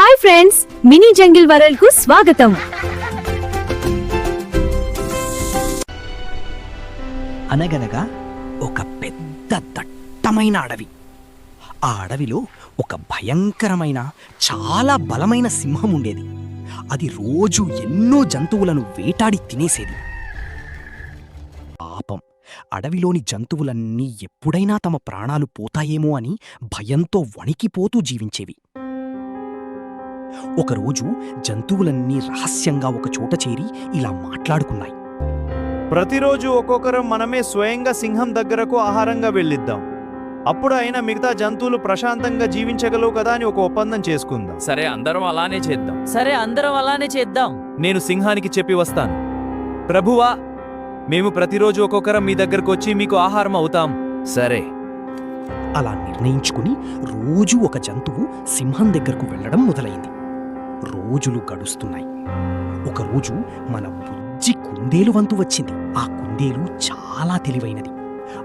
Hi friends, mini jungle world కు స్వాగతం. అనగనగా ఒక పెద్ద దట్టమైన అడవి. ఆ అడవిలో ఒక భయంకరమైన చాలా బలమైన సింహం ఉండేది. అది రోజు ఎన్నో జంతువులను వేటాడి తినేసేది. పాపం, అడవిలోని జంతువులన్నీ ఎప్పుడైనా తమ ప్రాణాలు పోతాయేమో అని భయంతో వణికిపోతూ జీవించేవి. ఒకరోజు జంతువులన్నీ రహస్యంగా ఒక చోట చేరి ఇలా మాట్లాడుకున్నాయి. ప్రతిరోజు ఒక్కొక్కరం మనమే స్వయంగా సింహం దగ్గరకు ఆహారంగా వెళ్ళిద్దాం. అప్పుడు అయినా మిగతా జంతువులు ప్రశాంతంగా జీవించగలవు కదా అని ఒక ఒప్పందం చేసుకుందాం. సరే, అందరం అలానే చేద్దాం. నేను సింహానికి చెప్పి వస్తాను, ప్రభువా, మేము ప్రతిరోజు ఒక్కొక్కరం మీ దగ్గరకు వచ్చి మీకు ఆహారం అవుతాం. సరే. అలా నిర్ణయించుకుని రోజూ ఒక జంతువు సింహం దగ్గరకు వెళ్లడం మొదలైంది. రోజులు గడుస్తున్నాయి. ఒకరోజు మన బుజ్జి కుందేలు వంతు వచ్చింది. ఆ కుందేలు చాలా తెలివైనది.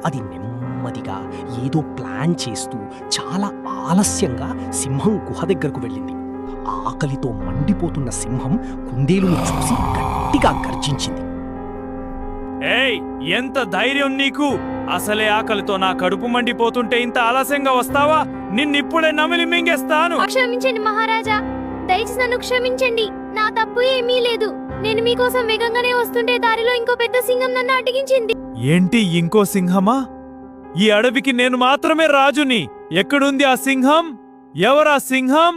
అది నెమ్మదిగా ఏదో ప్లాన్ చేస్తూ చాలా ఆలస్యంగా సింహం గుహ దగ్గరకు వెళ్ళింది. ఆకలితో మండిపోతున్న సింహం కుందేలును చూసి గట్టిగా గర్జించింది. ఏయ్, ఎంత ధైర్యం నీకు! అసలే ఆకలితో నా కడుపు మండిపోతుంటే ఇంత ఆలస్యంగా వస్తావా? నిన్నిప్పుడే నమిలి మింగేస్తాను. క్షమించండి మహారాజా, దయచేసి నన్ను క్షమించండి. నా తప్పు ఏమీ లేదు. నేను మీకోసం వేగంగానే వస్తుంటే దారిలో ఇంకో పెద్ద సింహం నన్ను అడ్డగించింది. ఏంటి, ఇంకో సింహమా? ఈ అడవికి నేను మాత్రమే రాజుని. ఎక్కడుంది ఆ సింహం? ఎవరా సింహం?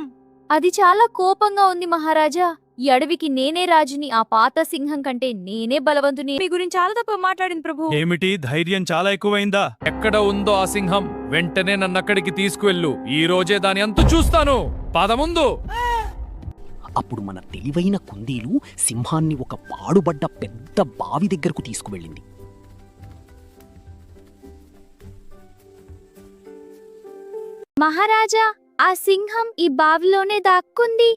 అది చాలా కోపంగా ఉంది మహారాజా. ఈ అడవికి నేనే రాజుని. ఆ పాత సింహం కంటే నేనే బలవంతుని. మీ గురించి చాలా తప్పు మాట్లాడింది ప్రభు. ఏమిటి, ధైర్యం చాలా ఎక్కువైందా? ఎక్కడ ఉందో ఆ సింహం వెంటనే నన్నక్కడికి తీసుకువెళ్ళు. ఈ రోజే దాని అంతు చూస్తాను. పదముందు. అప్పుడు మన తెలివైన కుందేలు సింహాన్ని ఒక పాడుబడ్డ పెద్ద బావి దగ్గరకు తీసుకువెళ్ళింది. మహారాజా, ఆ సింహం ఈ బావిలోనే దాక్కుంది.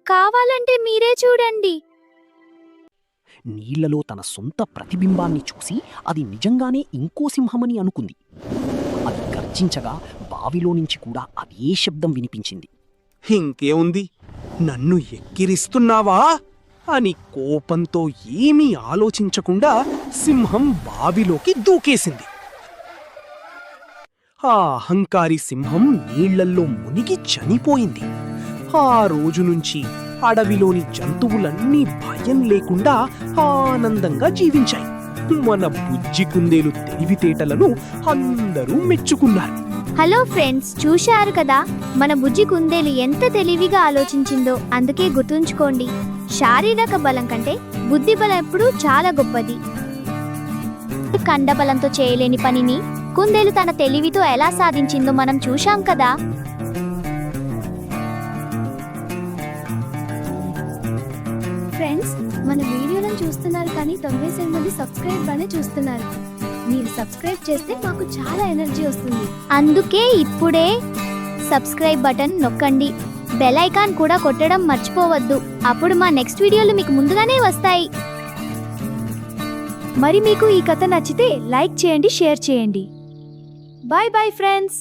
కావాలంటే మీరే చూడండి. నీళ్లలో తన సొంత ప్రతిబింబాన్ని చూసి అది నిజంగానే ఇంకో సింహమని అనుకుంది. అది గర్జించగా బావిలో నుంచి కూడా అదే శబ్దం వినిపించింది. ఇంకేముంది, నన్ను ఎక్కిరిస్తున్నావా అని కోపంతో ఏమీ ఆలోచించకుండా సింహం బావిలోకి దూకేసింది. ఆ అహంకారి సింహం నీళ్లల్లో మునిగి చనిపోయింది. ఆ రోజు నుంచి అడవిలోని జంతువులన్నీ భయం లేకుండా ఆనందంగా జీవించాయి. మన బుజ్జి కుందేలు తెలివితేటలను అందరూ మెచ్చుకున్నారు. హలో ఫ్రెండ్స్, చూశారు కదా మన బుజ్జి కుందేలు ఎంత తెలివిగా ఆలోచించిందో. అందుకే గుర్తుంచుకోండి, శారీరక బలం కంటే బుద్ధి బలం ఎప్పుడూ చాలా గొప్పది. కండబలంతో చేయలేని పనిని కుందేలు తన తెలివితో ఎలా సాధించిందో మనం చూశాం కదా. ఫ్రెండ్స్, మన వీడియోలను చూస్తున్నారు కానీ 90% మంది సబ్స్క్రైబ్ అనే చూస్తున్నారు. మీరు సబ్స్క్రైబ్ చేస్తే మాకు చాలా ఎనర్జీ వస్తుంది. అందుకే ఇప్పుడే సబ్స్క్రైబ్ బటన్ నొక్కండి. బెల్ ఐకాన్ కూడా కొట్టడం మర్చిపోవద్దు. అప్పుడు మా నెక్స్ట్ వీడియోలు మీకు ముందుగానే వస్తాయి. మరి మీకు ఈ కథ నచ్చితే లైక్ చేయండి, షేర్ చేయండి. Bye bye friends.